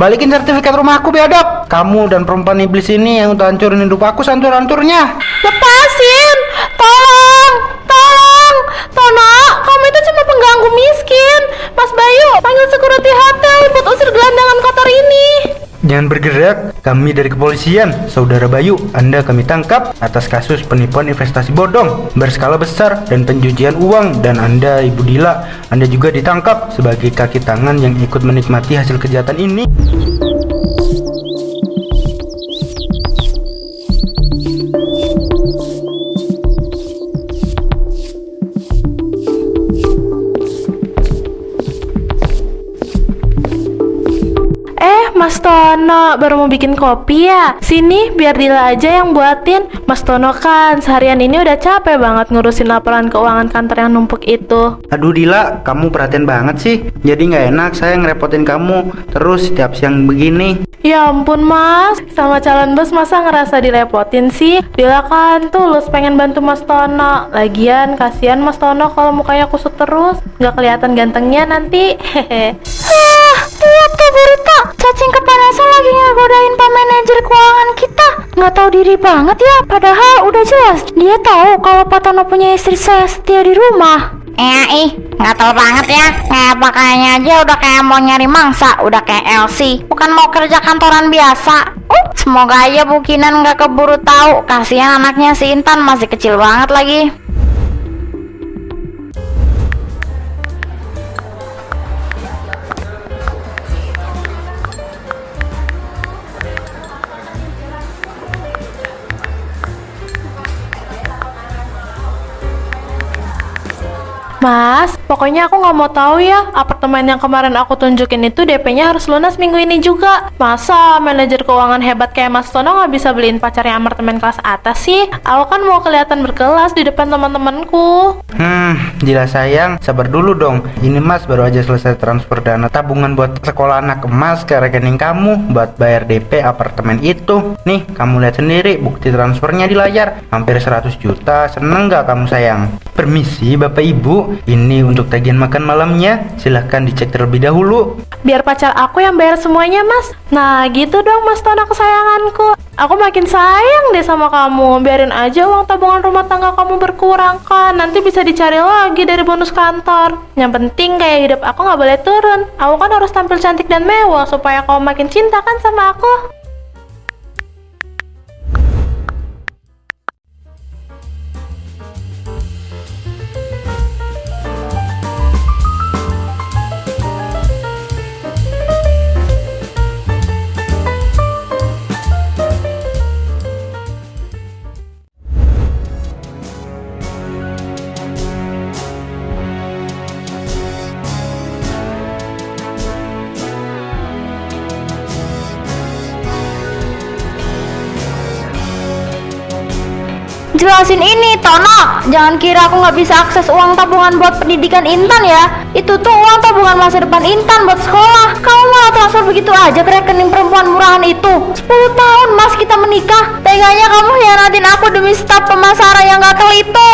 Balikin sertifikat rumah aku, biadab. Kamu dan perempuan iblis ini yang udah hancurin hidup aku sehancur-hancurnya. Lepasin! Tolong! Tolong! Tono, kamu itu cuma pengganggu miskin. Mas Bayu, panggil security hotel buat usir gelandangan kotor ini. Jangan bergerak, kami dari kepolisian. Saudara Bayu, Anda kami tangkap atas kasus penipuan investasi bodong berskala besar dan pencucian uang. Dan Anda, Ibu Dila, Anda juga ditangkap sebagai kaki tangan yang ikut menikmati hasil kejahatan ini. Mas Tono baru mau bikin kopi ya? Sini biar Dila aja yang buatin. Mas Tono kan seharian ini udah capek banget ngurusin laporan keuangan kantor yang numpuk itu. Aduh Dila, kamu perhatian banget sih. Jadi nggak enak saya ngerepotin kamu terus setiap siang begini. Ya ampun mas, sama calon bos masa ngerasa direpotin sih? Dila kan tulus pengen bantu Mas Tono. Lagian kasihan Mas Tono kalau mukanya kusut terus, nggak kelihatan gantengnya nanti. Hehe. Lihat tuh berita, cacing kepanasan lagi ngegodain Pak Manajer keuangan kita. Nggak tahu diri banget ya, padahal udah jelas dia tahu kalau Pak Tono punya istri saya setia di rumah. Nggak tahu banget ya. Kayak pakaiannya aja udah kayak mau nyari mangsa, udah kayak Elsie, bukan mau kerja kantoran biasa. Semoga aja Bu Kinan nggak keburu tahu. Kasihan anaknya si Intan masih kecil banget lagi. Mas, pokoknya aku nggak mau tahu ya, apartemen yang kemarin aku tunjukin itu DP-nya harus lunas minggu ini juga. Masa manajer keuangan hebat kayak Mas Tono nggak bisa beliin pacarnya apartemen kelas atas sih? Aku kan mau kelihatan berkelas di depan teman-temanku. Dila sayang, sabar dulu dong. Ini Mas baru aja selesai transfer dana tabungan buat sekolah anak Mas ke rekening kamu buat bayar DP apartemen itu. Nih, kamu lihat sendiri bukti transfernya di layar, hampir 100 juta. Seneng nggak kamu sayang? Permisi Bapak Ibu, ini untuk tagihan makan malamnya. Silahkan dicek terlebih dahulu. Biar pacar aku yang bayar semuanya, Mas. Nah, gitu dong Mas Tono kesayanganku. Aku makin sayang deh sama kamu. Biarin aja uang tabungan rumah tangga kamu berkurang kan. Nanti bisa dicari lagi dari bonus kantor. Yang penting kayak hidup aku nggak boleh turun. Aku kan harus tampil cantik dan mewah supaya kamu makin cinta kan sama aku. Jelasin ini, Tono. Jangan kira aku nggak bisa akses uang tabungan buat pendidikan Intan ya. Itu tuh uang tabungan masa depan Intan buat sekolah. Kamu malah transfer begitu aja ke rekening perempuan murahan itu. 10 tahun Mas kita menikah. Teganya kamu hianatin aku demi staf pemasaran yang gatel itu.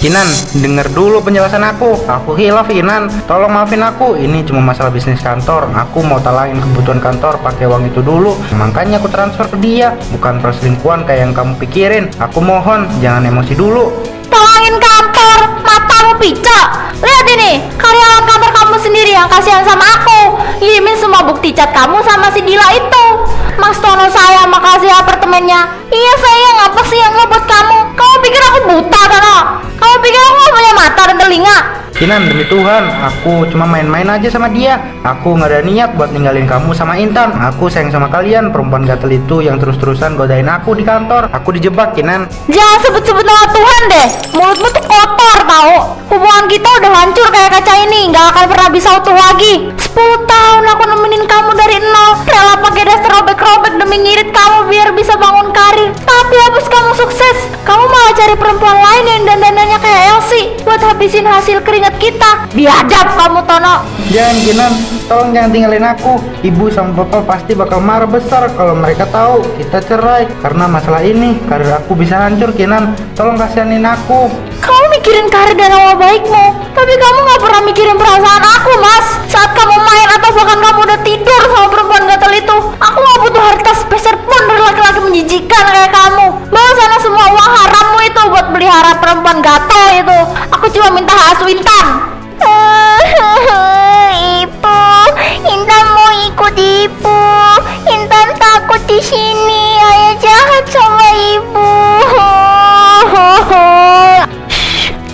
Kinan, denger dulu penjelasan aku. Aku hilaf Kinan, tolong maafin aku. Ini cuma masalah bisnis kantor. Aku mau talangin kebutuhan kantor pakai uang itu dulu. Makanya aku transfer ke dia, bukan perselingkuhan kayak yang kamu pikirin. Aku mohon, jangan emosi dulu. Tolongin kantor, matamu picak. Lihat ini, karyawan kantor kamu sendiri yang kasihan sama aku. Ngirimin semua bukti chat kamu sama si Dila itu. Mas Tono saya makasih apartemennya. Iya sayang, apa sih yang ngebuat kamu? Kamu pikir aku buta, Tono? Kamu pikir aku gak punya mata dan telinga? Kinan, demi Tuhan, aku cuma main-main aja sama dia. Aku gak ada niat buat ninggalin kamu sama Intan. Aku sayang sama kalian, perempuan gatel itu yang terus-terusan godain aku di kantor. Aku dijebak, Kinan. Jangan sebut-sebut nama Tuhan deh. Mulutmu tuh kotor tau. Hubungan kita udah hancur kayak kaca ini, gak akan pernah bisa utuh lagi. 10 tahun aku nemenin kamu dari nol, rela pakai dasar robek-robek demi ngirit kamu biar bisa bangun karir. Tapi habis kamu sukses, kamu malah cari perempuan lain yang dandanannya kayak Elsie buat habisin hasil keringat kita. Biadab kamu, Tono. Jangan Kinan, tolong jangan tinggalin aku. Ibu sama bapak pasti bakal marah besar kalau mereka tahu kita cerai. Karena masalah ini, karir aku bisa hancur Kinan. Tolong kasihanin aku. Kamu mikirin karir dan nama baikmu, tapi kamu gak pernah mikirin perasaan aku, Mas. Saat kamu main atau bahkan kamu udah tidur sama perempuan gatel itu, Ibu. Intan takut di sini. Ayah jahat sama Ibu.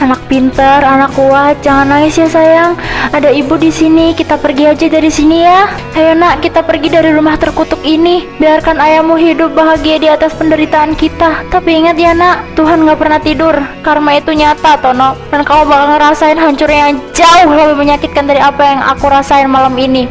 Anak pintar, anak kuat, jangan nangis ya sayang. Ada ibu di sini, kita pergi aja dari sini ya. Ayo nak, kita pergi dari rumah terkutuk ini. Biarkan ayahmu hidup bahagia di atas penderitaan kita. Tapi ingat ya nak, Tuhan gak pernah tidur. Karma itu nyata Tono. Dan kamu bakal ngerasain hancurnya yang jauh lebih menyakitkan dari apa yang aku rasain malam ini.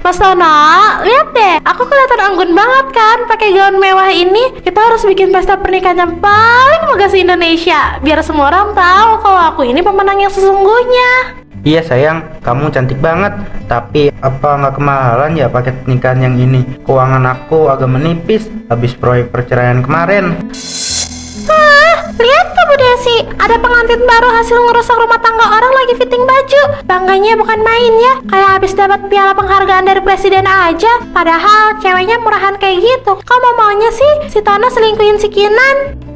Mas Tono, lihat deh, aku kelihatan anggun banget kan pakai gaun mewah ini. Kita harus bikin pesta pernikahan yang paling megah se-Indonesia, biar semua orang tahu kalau aku ini pemenang yang sesungguhnya. Iya sayang, kamu cantik banget. Tapi apa nggak kemahalan ya paket pernikahan yang ini? Keuangan aku agak menipis habis proyek perceraian kemarin. Lihat tuh Bu Desi, ada pengantin baru hasil ngerusak rumah tangga orang lagi fitting baju. Bangganya bukan main ya, kayak habis dapat piala penghargaan dari presiden aja. Padahal ceweknya murahan kayak gitu. Kamu maunya sih si Tono selingkuhin si Kinan?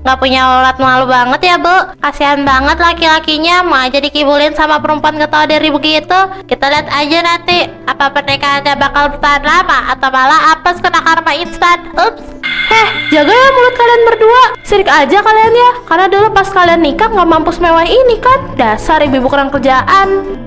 Nggak punya ulat malu banget ya Bu. Kasihan banget laki-lakinya, mau aja dikibulin sama perempuan gak tau diri begitu. Kita lihat aja nanti, apa pernikahannya bakal bertahan lama atau malah apes kena karma instan. Ups. Jaga ya mulut kalian berdua. Sirik aja kalian ya, karena dulu pas kalian nikah nggak mampu semewah ini kan. Dasar ibu kurang kerjaan.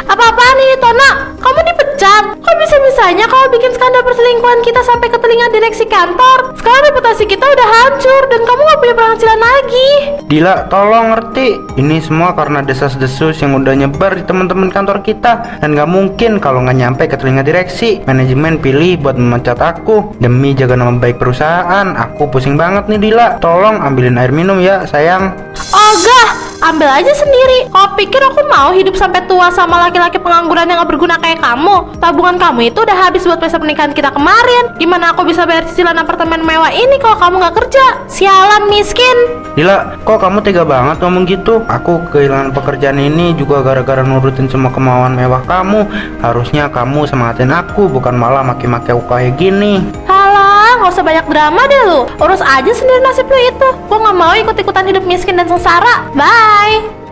Apa-apaan ini Tono? Kamu dipecat? Kok bisa-bisanya kamu bikin skandal perselingkuhan kita sampai ke telinga direksi kantor? Sekarang reputasi kita udah hancur dan kamu gak punya penghasilan lagi. Dila, tolong ngerti. Ini semua karena desas-desus yang udah nyebar di teman-teman kantor kita. Dan gak mungkin kalau nggak nyampe ke telinga direksi. Manajemen pilih buat memecat aku demi jaga nama baik perusahaan. Aku pusing banget nih Dila. Tolong ambilin air minum ya sayang. Ogah, ambil aja sendiri. Kau pikir aku mau hidup sampai tua sama laki-laki pengangguran yang gak berguna kayak kamu? Tabungan kamu itu udah habis buat pesta pernikahan kita kemarin. Gimana aku bisa bayar cicilan apartemen mewah ini kalau kamu gak kerja? Sialan miskin. Dila, kok kamu tega banget ngomong gitu? Aku kehilangan pekerjaan ini juga gara-gara nurutin semua kemauan mewah kamu. Harusnya kamu semangatin aku, bukan malah maki-maki aku kayak gini. Halah, gak usah banyak drama deh lu. Urus aja sendiri nasib lu itu. Gua gak mau ikut-ikutan hidup miskin dan sengsara. Bye.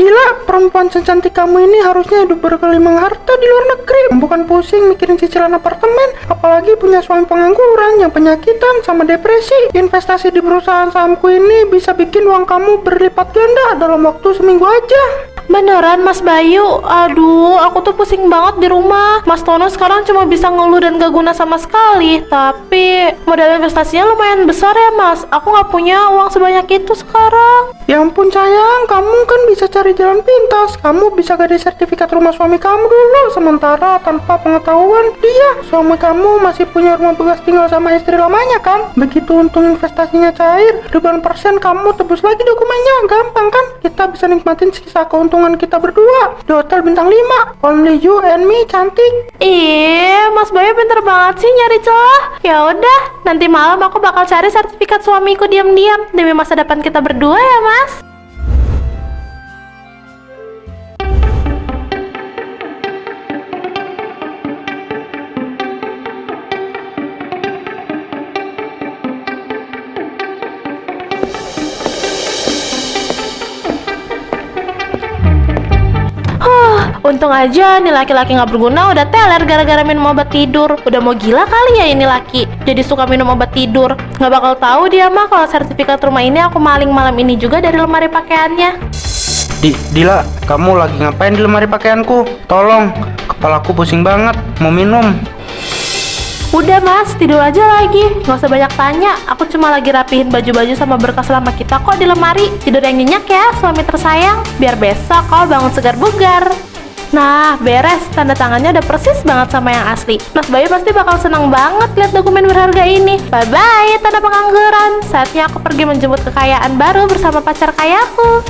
Dila, perempuan secantik kamu ini harusnya hidup bergelimang harta di luar negeri, bukan pusing mikirin cicilan apartemen. Apalagi punya suami pengangguran yang penyakitan sama depresi. Investasi di perusahaan sahamku ini bisa bikin uang kamu berlipat ganda dalam waktu seminggu aja. Beneran Mas Bayu? Aduh, aku tuh pusing banget di rumah. Mas Tono sekarang cuma bisa ngeluh dan gak guna sama sekali. Tapi modal investasinya lumayan besar ya Mas. Aku gak punya uang sebanyak itu sekarang. Ya ampun sayang, kamu kan bisa cari jalan pintas. Kamu bisa gadai sertifikat rumah suami kamu dulu. Sementara tanpa pengetahuan dia, suami kamu masih punya rumah bekas tinggal sama istri lamanya kan. Begitu untung investasinya cair, ribuan persen kamu tebus lagi dokumennya. Gampang kan? Kita bisa nikmatin sisa keuntungan kita berdua di hotel bintang 5. Only you and me, cantik. Mas Bayu pinter banget sih nyari celah. Ya udah, nanti malam aku bakal cari sertifikat suamiku diam-diam demi masa depan kita berdua ya Mas. Untung aja nih laki-laki gak berguna udah teler gara-gara minum obat tidur. Udah mau gila kali ya ini laki, jadi suka minum obat tidur. Gak bakal tahu dia mah kalau sertifikat rumah ini aku maling malam ini juga dari lemari pakaiannya. Dila, kamu lagi ngapain di lemari pakaianku? Tolong, kepalaku pusing banget, mau minum. Udah mas, tidur aja lagi. Nggak usah banyak tanya. Aku cuma lagi rapihin baju-baju sama berkas lama kita kok di lemari. Tidur yang nyenyak ya, suami tersayang. Biar besok kau bangun segar bugar. Nah, beres. Tanda tangannya udah persis banget sama yang asli. Mas Bayu pasti bakal senang banget lihat dokumen berharga ini. Bye-bye, tanda pengangguran. Saatnya aku pergi menjemput kekayaan baru bersama pacar kayaku.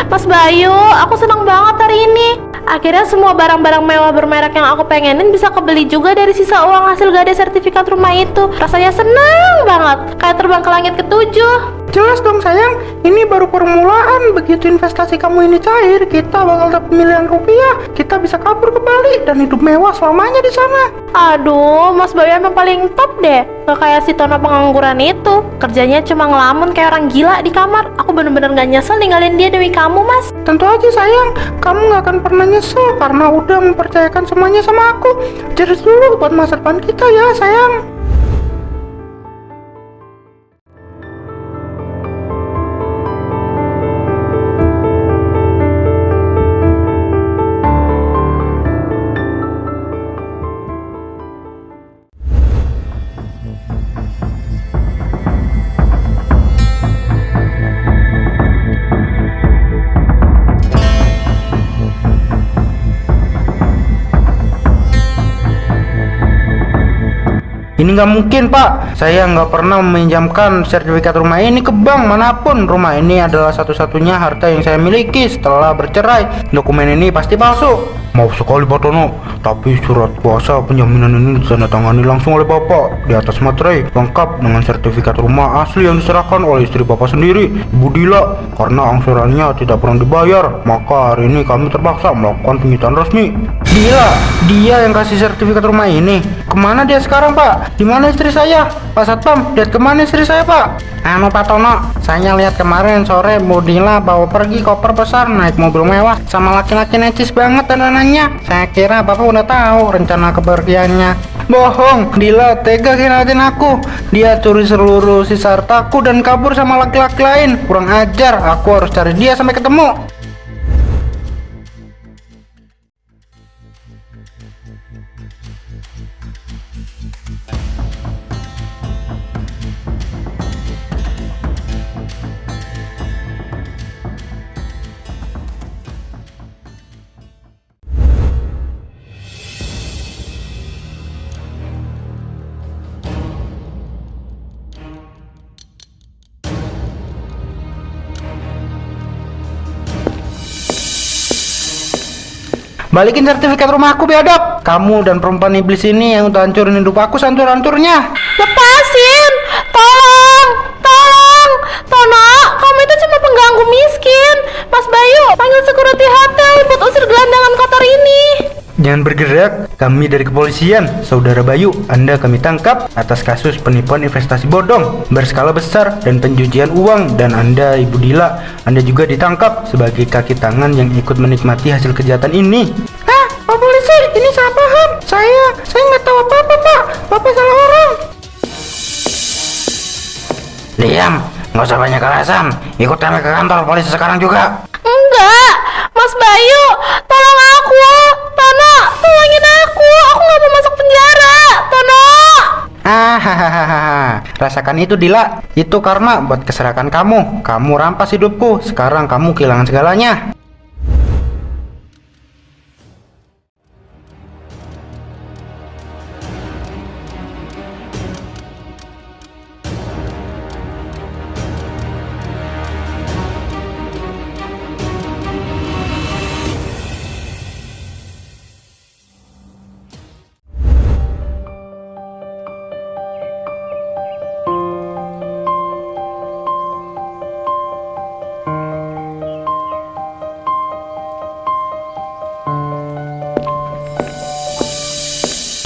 Mas Bayu, aku senang banget hari ini. Akhirnya semua barang-barang mewah bermerek yang aku pengenin bisa kebeli juga dari sisa uang hasil gade sertifikat rumah itu. Rasanya senang banget, kayak terbang ke langit ketujuh. Jelas dong sayang, ini baru permulaan. Begitu investasi kamu ini cair, kita bakal dapat miliaran rupiah. Kita bisa kabur ke Bali dan hidup mewah selamanya di sana. Aduh, Mas Bayu emang paling top deh. Gak kayak si Tono pengangguran itu. Kerjanya cuma ngelamun kayak orang gila di kamar. Aku bener-bener gak nyesel ninggalin dia demi kamu, Mas. Tentu aja sayang, kamu gak akan pernah nyesel karena udah mempercayakan semuanya sama aku. Cheers dulu buat masa depan kita ya sayang. Ini nggak mungkin pak, saya nggak pernah meminjamkan sertifikat rumah ini ke bank manapun. Rumah ini adalah satu-satunya harta yang saya miliki setelah bercerai. Dokumen ini pasti palsu. Maaf sekali Pak Tono, tapi surat kuasa penjaminan ini ditandatangani langsung oleh Bapak di atas materai, lengkap dengan sertifikat rumah asli yang diserahkan oleh istri Bapak sendiri, Ibu Dila. Karena angsurannya tidak pernah dibayar, maka hari ini kami terpaksa melakukan penyitaan resmi. Dila, dia yang kasih sertifikat rumah ini. Kemana dia sekarang Pak? Di mana istri saya? Pak Satpam, lihat kemana istri saya Pak? Anu Pak Tono, saya lihat kemarin sore Bu Dila bawa pergi koper besar naik mobil mewah sama laki-laki necis banget dandanannya. Saya kira Bapak udah tahu rencana kepergiannya. Bohong, Dila tega khinatin aku. Dia curi seluruh sisa hartaku dan kabur sama laki-laki lain. Kurang ajar, aku harus cari dia sampai ketemu. Balikin sertifikat rumah aku biadab. Kamu dan perempuan iblis ini yang udah hancurin hidup aku sehancur-hancurnya. Lepasin! Tolong! Tolong! Tono, kamu itu cuma pengganggu miskin. Mas Bayu, panggil security hotel buat usir gelandangan kotor ini. Jangan bergerak, kami dari kepolisian. Saudara Bayu, Anda kami tangkap atas kasus penipuan investasi bodong berskala besar dan pencucian uang. Dan Anda, Ibu Dila, Anda juga ditangkap sebagai kaki tangan yang ikut menikmati hasil kejahatan ini. Ah, Pak Polisi, ini salah paham. Saya nggak tahu apa-apa, Pak. Bapak salah orang. Diam, nggak usah banyak alasan. Ikut kami ke kantor polisi sekarang juga. Enggak, Mas Bayu, tolong aku. Tono, tolongin aku nggak mau masuk penjara. Tono. Rasakan itu Dila. Itu karma buat keserakan kamu. Kamu rampas hidupku. Sekarang kamu kehilangan segalanya.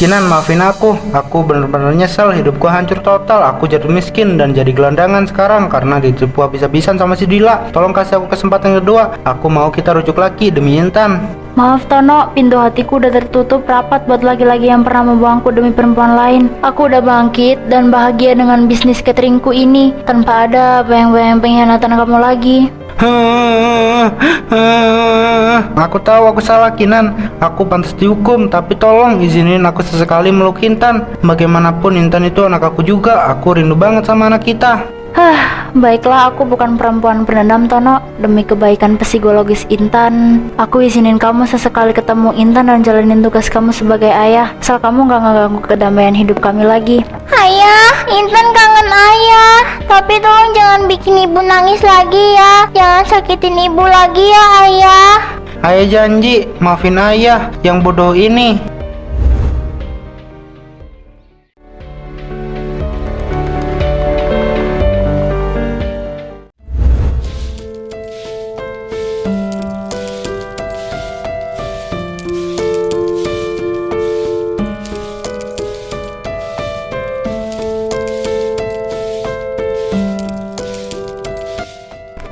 Kinan, maafin aku bener-bener nyesel, hidupku hancur total, aku jadi miskin dan jadi gelandangan sekarang karena ditipu habis-habisan sama si Dila. Tolong kasih aku kesempatan kedua, aku mau kita rujuk lagi demi Intan. Maaf Tono, pintu hatiku udah tertutup rapat buat laki-laki yang pernah membuangku demi perempuan lain. Aku udah bangkit dan bahagia dengan bisnis cateringku ini tanpa ada bayang-bayang pengkhianatan kamu lagi. Aku tahu aku salah Kinan, aku pantas dihukum, tapi tolong izinin aku sesekali meluk Intan. Bagaimanapun Intan itu anak aku juga, aku rindu banget sama anak kita. Baiklah, aku bukan perempuan pendendam Tono. Demi kebaikan psikologis Intan, aku izinin kamu sesekali ketemu Intan dan jalanin tugas kamu sebagai ayah, asal kamu gak ngeganggu kedamaian hidup kami lagi. Ayah, Intan kangen ayah. Tapi tolong jangan bikin ibu nangis lagi ya. Jangan sakitin ibu lagi ya ayah. Ayah janji, maafin ayah yang bodoh ini.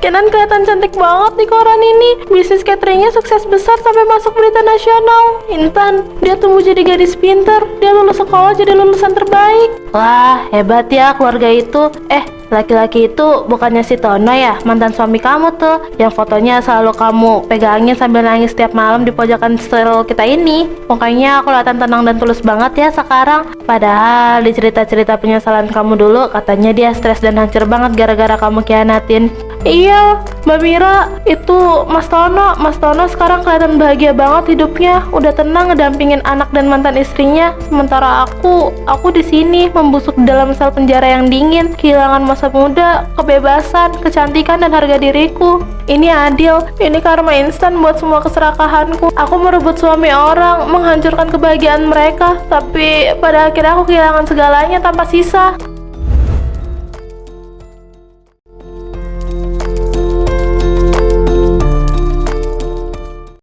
Kenan kelihatan cantik banget di koran ini. Bisnis cateringnya sukses besar sampai masuk berita nasional. Intan, dia tumbuh jadi gadis pintar. Dia lulus sekolah jadi lulusan terbaik. Wah, hebat ya keluarga itu. Laki-laki itu bukannya si Tono ya, mantan suami kamu tuh, yang fotonya selalu kamu pegangin sambil nangis setiap malam di pojokan sel kita ini. Pokoknya kelihatan tenang dan tulus banget ya sekarang. Padahal di cerita-cerita penyesalan kamu dulu, katanya dia stres dan hancur banget gara-gara kamu khianatin. Iya, Mbak Mira, itu Mas Tono. Mas Tono sekarang kelihatan bahagia banget hidupnya, udah tenang ngedampingin anak dan mantan istrinya. Sementara aku di sini membusuk di dalam sel penjara yang dingin, kehilangan masa muda, kebebasan, kecantikan, dan harga diriku. Ini adil, ini karma instan buat semua keserakahanku. Aku merebut suami orang, menghancurkan kebahagiaan mereka, tapi pada akhirnya aku kehilangan segalanya tanpa sisa.